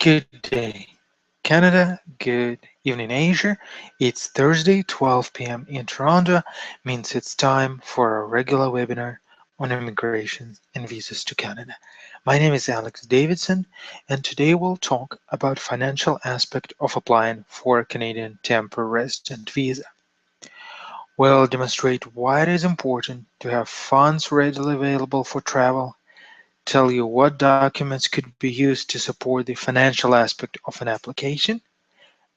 Good day, Canada. Good evening, Asia. It's Thursday, 12 p.m. in Toronto. Means it's time for a regular webinar on immigration and visas to Canada. My name is Alex Davidson, and today we'll talk about financial aspect of applying for a Canadian temporary resident visa. We'll demonstrate why it is important to have funds readily available for travel, tell you what documents could be used to support the financial aspect of an application,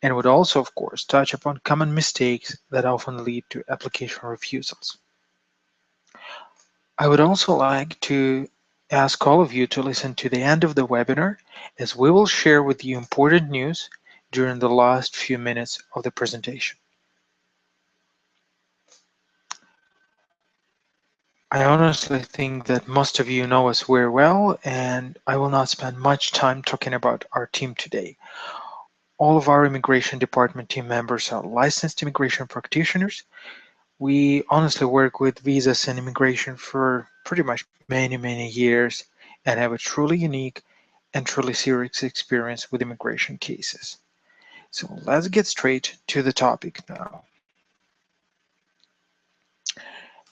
and would also, of course, touch upon common mistakes that often lead to application refusals. I would also like to ask all of you to listen to the end of the webinar, as we will share with you important news during the last few minutes of the presentation. I honestly think that most of you know us very well, and I will not spend much time talking about our team today. All of our immigration department team members are licensed immigration practitioners. We honestly work with visas and immigration for pretty much many years and have a truly unique and truly serious experience with immigration cases. So let's get straight to the topic now.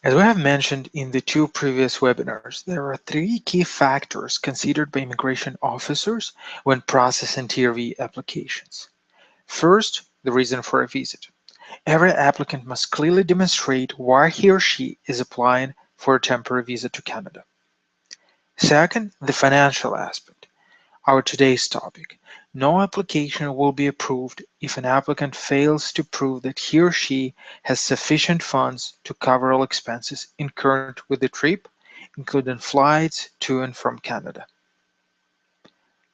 As we have mentioned in the two previous webinars, there are three key factors considered by immigration officers when processing TRV applications. First, the reason for a visit. Every applicant must clearly demonstrate why he or she is applying for a temporary visa to Canada. Second, the financial aspect. Our today's topic. No application will be approved if an applicant fails to prove that he or she has sufficient funds to cover all expenses incurred with the trip, including flights to and from Canada.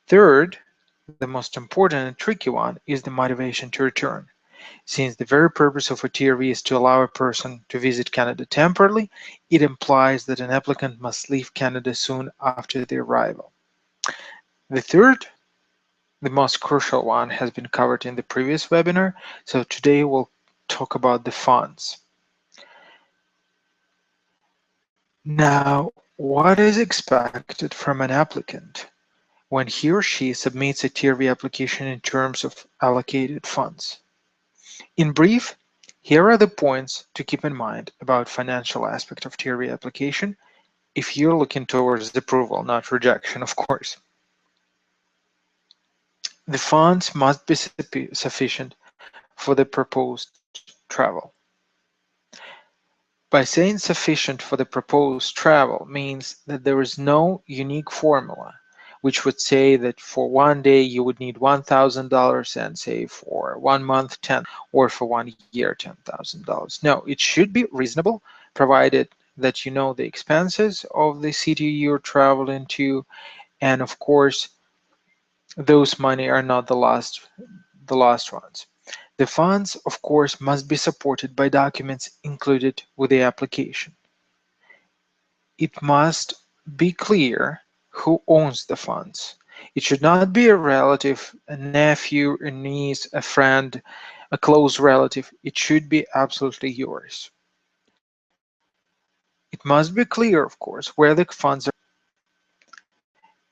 Third, the most important and tricky one is the motivation to return. Since the very purpose of a TRV is to allow a person to visit Canada temporarily, it implies that an applicant must leave Canada soon after the arrival. The third, the most crucial one, has been covered in the previous webinar, so today we'll talk about the funds. Now, what is expected from an applicant when he or she submits a TRV application in terms of allocated funds? In brief, here are the points to keep in mind about financial aspect of TRV application if you're looking towards approval, not rejection, of course. The funds must be sufficient for the proposed travel. By saying sufficient for the proposed travel means that there is no unique formula which would say that for one day you would need $1,000 and say for 1 month 10 or for 1 year $10,000. No, it should be reasonable provided that you know the expenses of the city you're traveling to, and of course those money are not the last ones. The funds, of course, must be supported by documents included with the application. It must be clear who owns the funds. It should not be a relative, a nephew, a niece, a friend, a close relative. It should be absolutely yours. It must be clear, of course, where the funds are,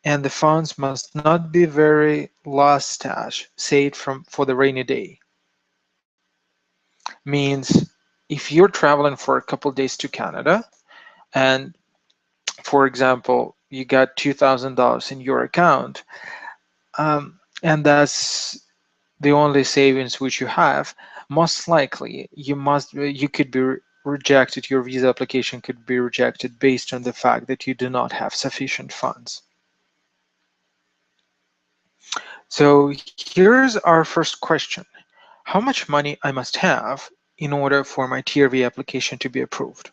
and the funds must not be very last stash, saved for the rainy day. Means if you're traveling for a couple days to Canada, and for example, you got $2,000 in your account, and that's the only savings which you have, most likely you could be rejected. Your visa application could be rejected based on the fact that you do not have sufficient funds. So here's our first question. How much money I must have in order for my TRV application to be approved?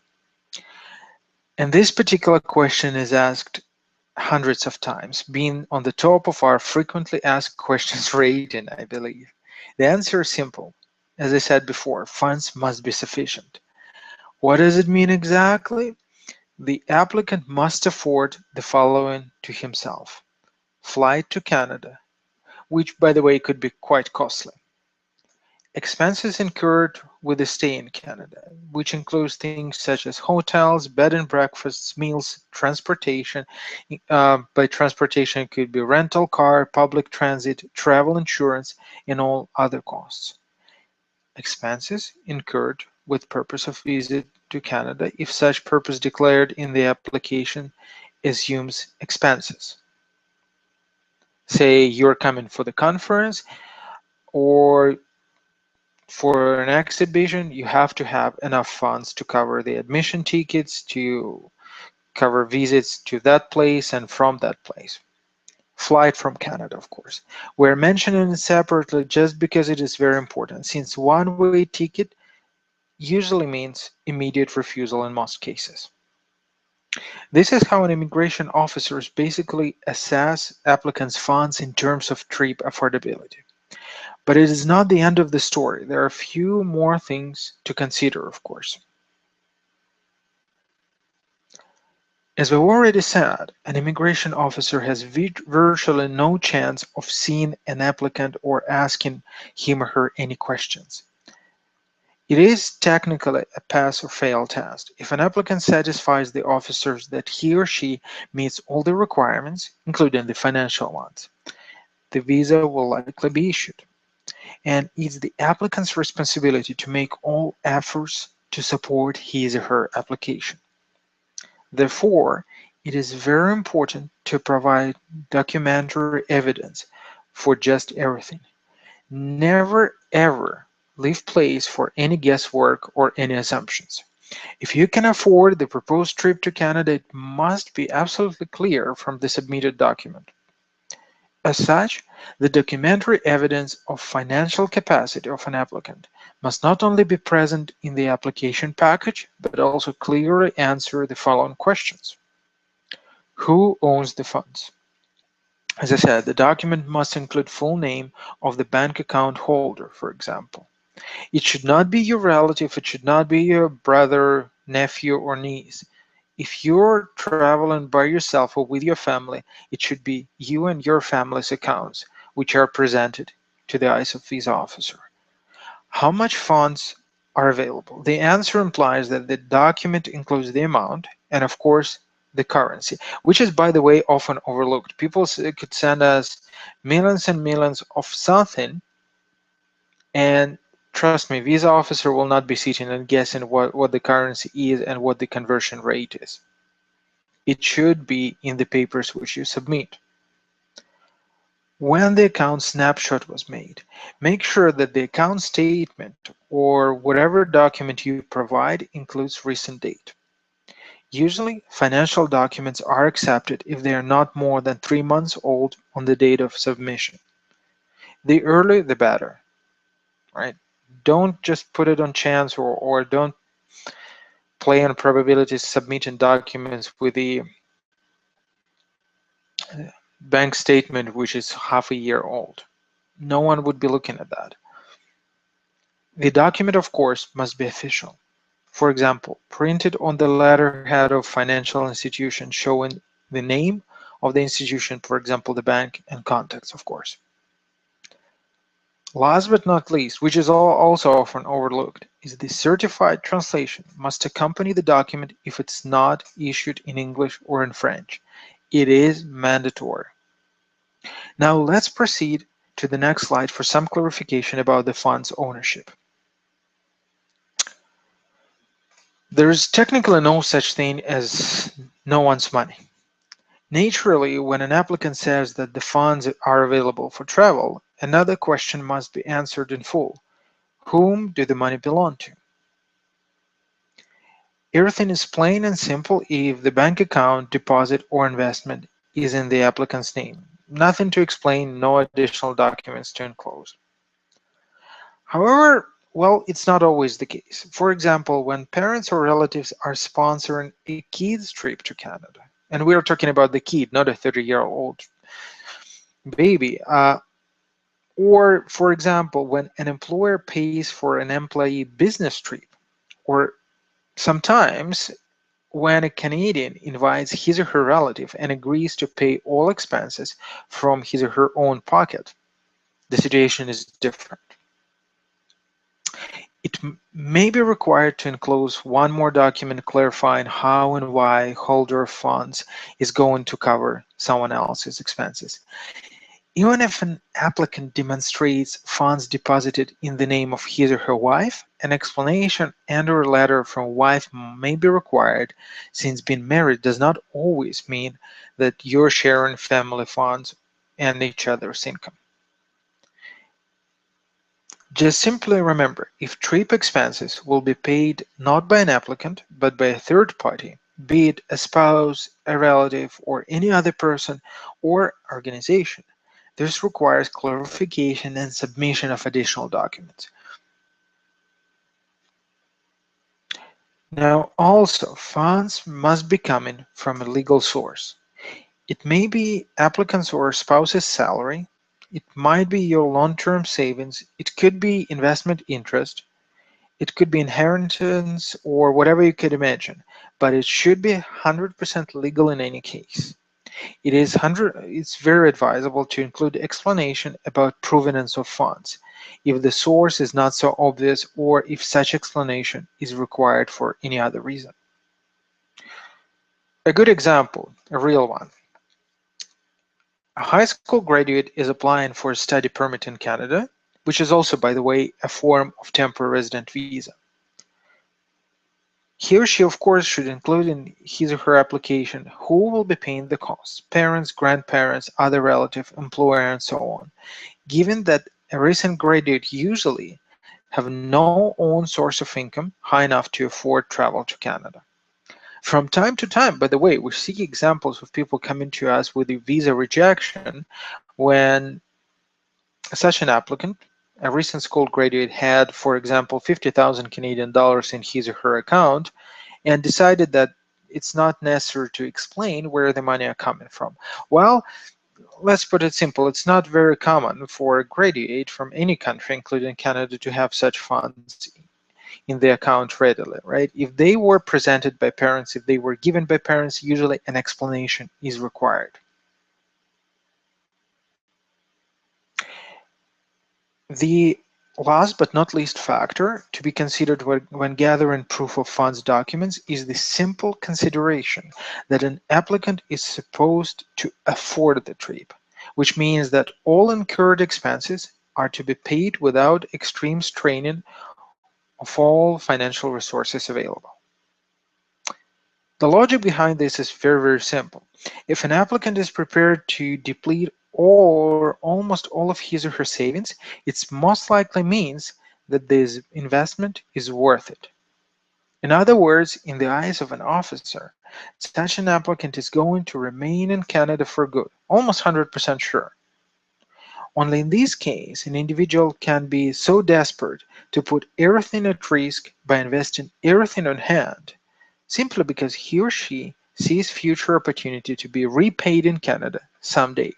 And this particular question is asked hundreds of times, being on the top of our frequently asked questions rating, I believe. The answer is simple. As I said before, funds must be sufficient. What does it mean exactly? The applicant must afford the following to himself: flight to Canada, which by the way could be quite costly, Expenses incurred with a stay in Canada, which includes things such as hotels, bed and breakfasts, meals, transportation. By transportation, it could be rental car, public transit, travel insurance, and all other costs. Expenses incurred with purpose of visit to Canada, if such purpose declared in the application assumes expenses. Say you're coming for the conference or for an exhibition, you have to have enough funds to cover the admission tickets, to cover visits to that place and from that place. Flight from Canada, of course. We're mentioning it separately just because it is very important, since one-way ticket usually means immediate refusal in most cases. This is how an immigration officers basically assess applicants' funds in terms of trip affordability. But it is not the end of the story. There are a few more things to consider, of course. As we've already said, an immigration officer has virtually no chance of seeing an applicant or asking him or her any questions. It is technically a pass or fail test. If an applicant satisfies the officers that he or she meets all the requirements, including the financial ones, the visa will likely be issued. And it's the applicant's responsibility to make all efforts to support his or her application. Therefore, it is very important to provide documentary evidence for just everything. Never ever leave place for any guesswork or any assumptions. If you can afford the proposed trip to Canada, it must be absolutely clear from the submitted document. As such, the documentary evidence of financial capacity of an applicant must not only be present in the application package, but also clearly answer the following questions. Who owns the funds? As I said, the document must include full name of the bank account holder, for example. It should not be your relative, it should not be your brother, nephew, or niece. If you're traveling by yourself or with your family, it should be you and your family's accounts, which are presented to the eyes of visa officer. How much funds are available? The answer implies that the document includes the amount and, of course, the currency, which is, by the way, often overlooked. People could send us millions and millions of something, and trust me, visa officer will not be sitting and guessing what the currency is and what the conversion rate is. It should be in the papers which you submit. When the account snapshot was made, make sure that the account statement or whatever document you provide includes recent date. Usually, financial documents are accepted if they are not more than 3 months old on the date of submission. The earlier, the better, right? Don't just put it on chance, or don't play on probabilities submitting documents with the bank statement which is half a year old. No one would be looking at that. The document, of course, must be official. For example, printed on the letterhead of financial institution showing the name of the institution, for example, the bank, and contacts, of course. Last but not least, which is also often overlooked, is the certified translation must accompany the document if it's not issued in English or in French. It is mandatory. Now let's proceed to the next slide for some clarification about the fund's ownership. There is technically no such thing as no one's money. Naturally, when an applicant says that the funds are available for travel, another question must be answered in full. Whom do the money belong to? Everything is plain and simple if the bank account, deposit, or investment is in the applicant's name. Nothing to explain, no additional documents to enclose. However, well, it's not always the case. For example, when parents or relatives are sponsoring a kid's trip to Canada, and we are talking about the kid, not a 30-year-old baby, or for example, when an employer pays for an employee business trip, or sometimes when a Canadian invites his or her relative and agrees to pay all expenses from his or her own pocket, the situation is different. It may be required to enclose one more document clarifying how and why holder of funds is going to cover someone else's expenses. Even if an applicant demonstrates funds deposited in the name of his or her wife, an explanation and/or letter from wife may be required, since being married does not always mean that you're sharing family funds and each other's income. Just simply remember, if trip expenses will be paid not by an applicant, but by a third party, be it a spouse, a relative, or any other person or organization, this requires clarification and submission of additional documents. Now, also, funds must be coming from a legal source. It may be applicant's or spouse's salary, it might be your long-term savings, it could be investment interest, it could be inheritance or whatever you could imagine, but it should be 100% legal in any case. It's very advisable to include explanation about provenance of funds if the source is not so obvious or if such explanation is required for any other reason. A good example, a real one. A high school graduate is applying for a study permit in Canada, which is also, by the way, a form of temporary resident visa. He or she, of course, should include in his or her application who will be paying the costs: parents, grandparents, other relative, employer, and so on. Given that a recent graduate usually have no own source of income high enough to afford travel to Canada. From time to time, by the way, we see examples of people coming to us with a visa rejection when such an applicant, a recent school graduate, had, for example, 50,000 Canadian dollars in his or her account and decided that it's not necessary to explain where the money are coming from. Well, let's put it simple. It's not very common for a graduate from any country, including Canada, to have such funds in the account readily, right? If they were presented by parents, if they were given by parents, usually an explanation is required. The last but not least factor to be considered when gathering proof of funds documents is the simple consideration that an applicant is supposed to afford the trip, which means that all incurred expenses are to be paid without extreme straining of all financial resources available. The logic behind this is very, very simple. If an applicant is prepared to deplete all or almost all of his or her savings, it most likely means that this investment is worth it. In other words, in the eyes of an officer, such an applicant is going to remain in Canada for good, almost 100% sure. Only in this case, an individual can be so desperate to put everything at risk by investing everything on hand, simply because he or she sees future opportunity to be repaid in Canada someday.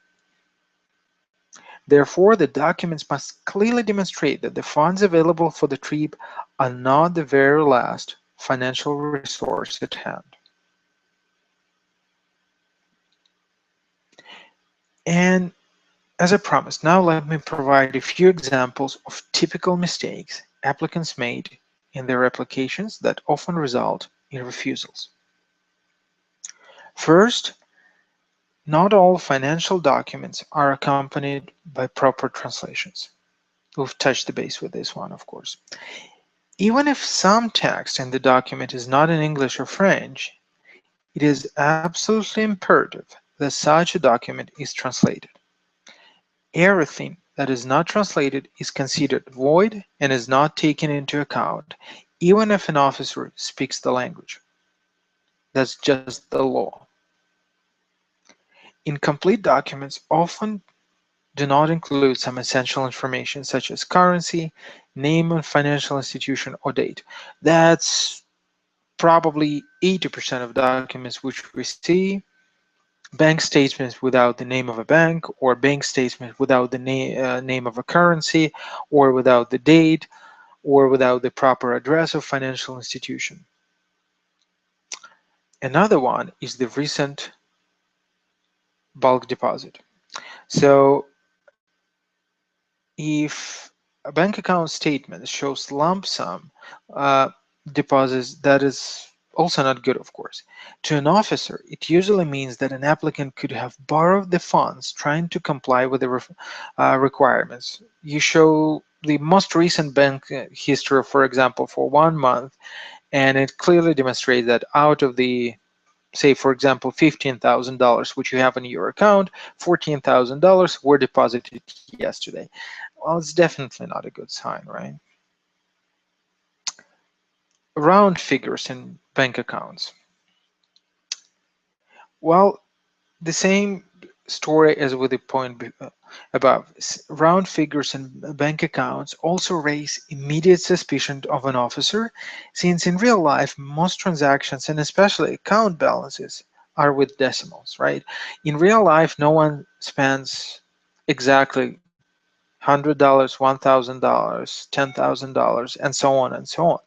Therefore, the documents must clearly demonstrate that the funds available for the trip are not the very last financial resource at hand. And as I promised, now let me provide a few examples of typical mistakes applicants made in their applications that often result in refusals. First, not all financial documents are accompanied by proper translations. We've touched the base with this one, of course. Even if some text in the document is not in English or French, it is absolutely imperative that such a document is translated. Everything that is not translated is considered void and is not taken into account, even if an officer speaks the language. That's just the law. Incomplete documents often do not include some essential information such as currency, name of financial institution, or date. That's probably 80% of documents which we see. Bank statements without the name of a bank, or bank statements without the name of a currency, or without the date, or without the proper address of financial institution. Another one is the recent bulk deposit. So if A bank account statement shows lump sum uh, deposits. That is also not good, of course. To an officer, it usually means that an applicant could have borrowed the funds trying to comply with the requirements. You show the most recent bank history, for example, for 1 month, and it clearly demonstrates that out of the, say, for example, $15,000 which you have in your account, $14,000 were deposited yesterday. Well, it's definitely not a good sign, right? Round figures in bank accounts. Well, the same story as with the point above. Round figures in bank accounts also raise immediate suspicion of an officer, since in real life, most transactions, and especially account balances, are with decimals, right? In real life, no one spends exactly $100, $1,000, $10,000, and so on and so on.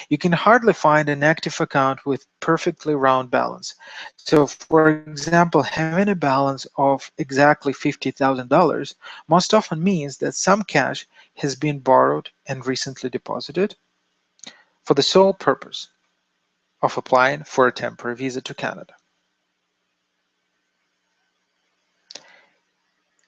You can hardly find an active account with perfectly round balance. So for example, having a balance of exactly $50,000 most often means that some cash has been borrowed and recently deposited for the sole purpose of applying for a temporary visa to Canada.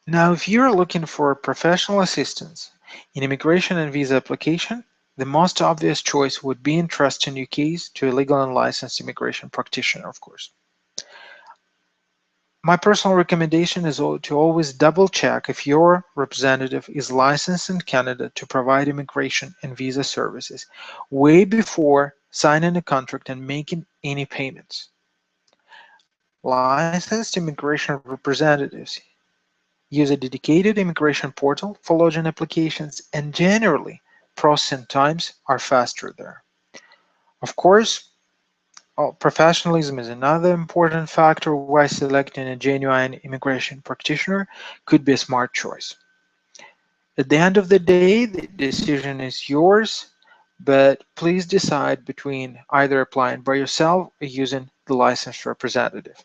Now, if you're looking for professional assistance in immigration and visa application, the most obvious choice would be entrusting your case to a legal and licensed immigration practitioner, of course. My personal recommendation is to always double check if your representative is licensed in Canada to provide immigration and visa services way before signing a contract and making any payments. Licensed immigration representatives use a dedicated immigration portal for lodging applications, and generally processing times are faster there. Of course, professionalism is another important factor why selecting a genuine immigration practitioner could be a smart choice. At the end of the day, the decision is yours, but please decide between either applying by yourself or using the licensed representative.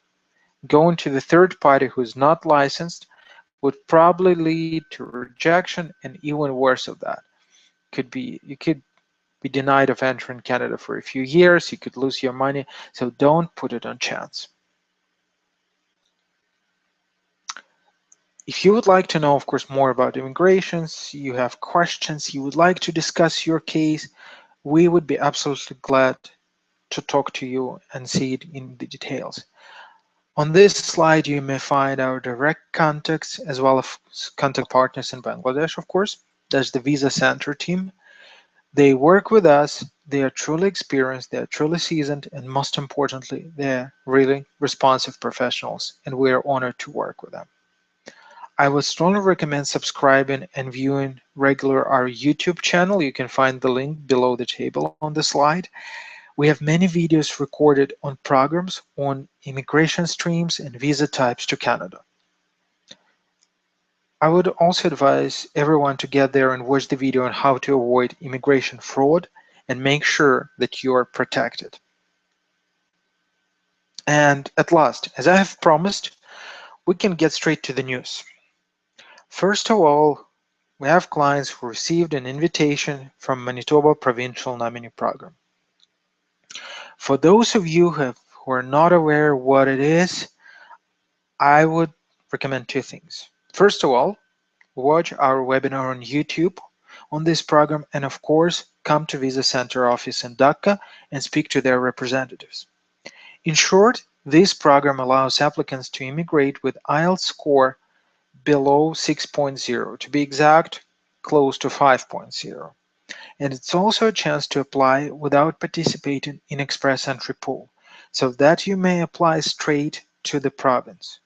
Going to the third party who is not licensed would probably lead to rejection and even worse of that. You could be denied of entering Canada for a few years, you could lose your money, so don't put it on chance. If you would like to know, of course, more about immigrations, you have questions, you would like to discuss your case, we would be absolutely glad to talk to you and see it in the details. On this slide, you may find our direct contacts as well as contact partners in Bangladesh, of course. There's the Visa Center team. They work with us, they are truly experienced, they are truly seasoned, and most importantly, they're really responsive professionals, and we are honored to work with them. I would strongly recommend subscribing and viewing regular our YouTube channel. You can find the link below the table on the slide. We have many videos recorded on programs on immigration streams and visa types to Canada. I would also advise everyone to get there and watch the video on how to avoid immigration fraud and make sure that you are protected. And at last, as I have promised, we can get straight to the news. First of all, we have clients who received an invitation from Manitoba Provincial Nominee Program. For those of you who are not aware what it is, I would recommend two things. First of all, watch our webinar on YouTube on this program, and of course, come to Visa Center office in Dhaka and speak to their representatives. In short, this program allows applicants to immigrate with IELTS score below 6.0, to be exact, close to 5.0. And it's also a chance to apply without participating in Express Entry Pool, so that you may apply straight to the province.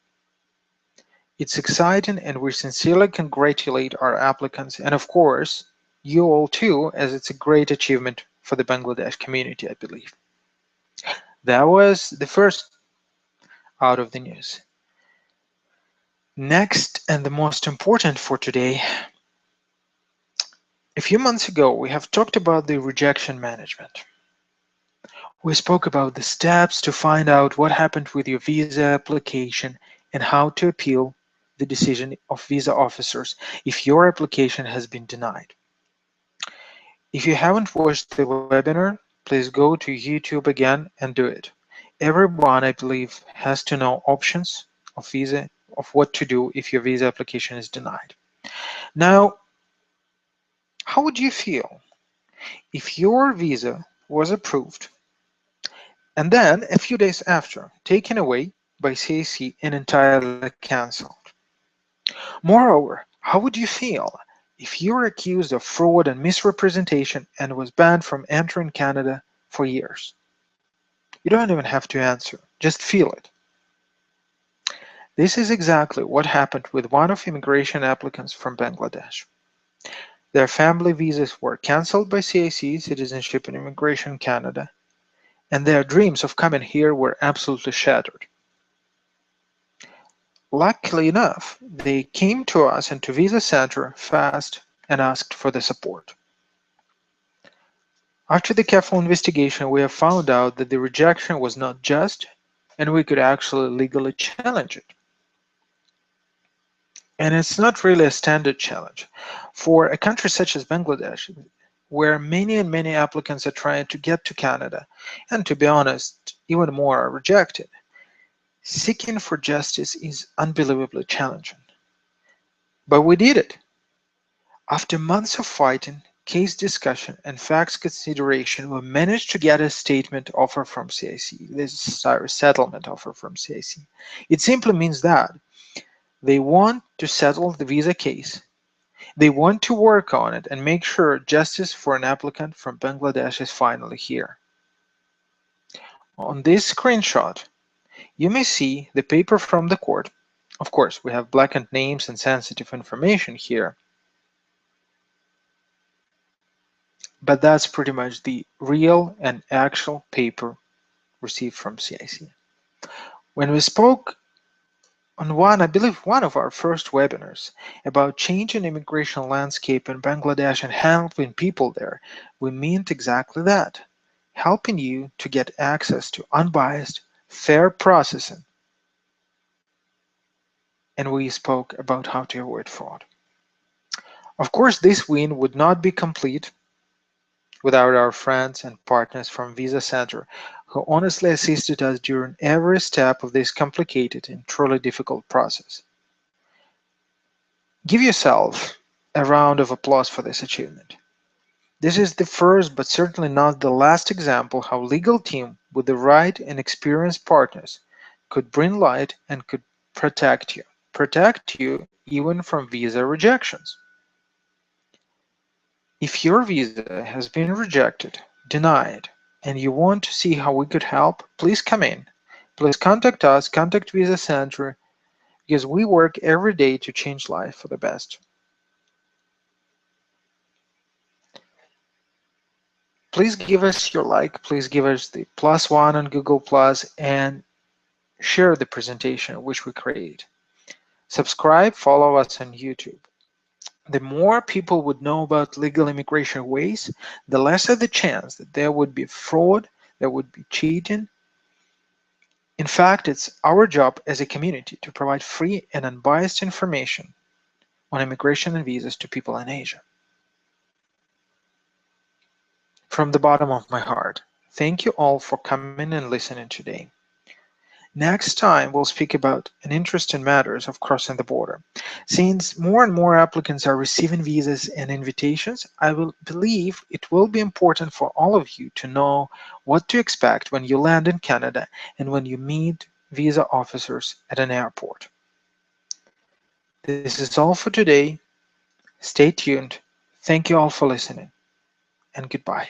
It's exciting, and we sincerely congratulate our applicants, and of course, you all too, as it's a great achievement for the Bangladesh community, I believe. That was the first out of the news. Next, and the most important for today, a few months ago, we have talked about the rejection management. We spoke about the steps to find out what happened with your visa application and how to appeal the decision of visa officers if your application has been denied. If you haven't watched the webinar, please go to YouTube again and do it. Everyone, I believe, has to know options of visa, of what to do if your visa application is denied. Now, how would you feel if your visa was approved and then a few days after taken away by CAC and entirely cancelled? Moreover, how would you feel if you were accused of fraud and misrepresentation and was banned from entering Canada for years? You don't even have to answer, just feel it. This is exactly what happened with one of immigration applicants from Bangladesh. Their family visas were cancelled by CIC, Citizenship and Immigration Canada, and their dreams of coming here were absolutely shattered. Luckily enough, they came to us and to Visa Center fast and asked for the support. After the careful investigation, we have found out that the rejection was not just, and we could actually legally challenge it. And it's not really a standard challenge. For a country such as Bangladesh, where many and many applicants are trying to get to Canada, and to be honest, even more are rejected, seeking for justice is unbelievably challenging. But we did it. After months of fighting, case discussion, and facts consideration, we managed to get a statement offer from CIC. This is a settlement offer from CIC. It simply means that they want to settle the visa case. They want to work on it and make sure justice for an applicant from Bangladesh is finally here. On this screenshot, you may see the paper from the court. Of course, we have blackened names and sensitive information here, but that's pretty much the real and actual paper received from CIC. When we spoke on I believe one of our first webinars about changing immigration landscape in Bangladesh and helping people there, we meant exactly that, helping you to get access to unbiased, fair processing. And we spoke about how to avoid fraud. Of course, this win would not be complete without our friends and partners from Visa Center, who honestly assisted us during every step of this complicated and truly difficult process. Give yourself a round of applause for this achievement. This is the first but certainly not the last example how legal team with the right and experienced partners could bring light and could protect you. Protect you even from visa rejections. If your visa has been rejected, denied, and you want to see how we could help, please come in. Please contact us, contact Visa Center, because we work every day to change life for the best. Please give us your like, please give us the +1 on Google+, and share the presentation which we create. Subscribe, follow us on YouTube. The more people would know about legal immigration ways, the lesser the chance that there would be fraud, there would be cheating. In fact, it's our job as a community to provide free and unbiased information on immigration and visas to people in Asia. From the bottom of my heart, thank you all for coming and listening today. Next time, we'll speak about an interesting matters of crossing the border. Since more and more applicants are receiving visas and invitations, I will believe it will be important for all of you to know what to expect when you land in Canada and when you meet visa officers at an airport. This is all for today. Stay tuned. Thank you all for listening, and goodbye.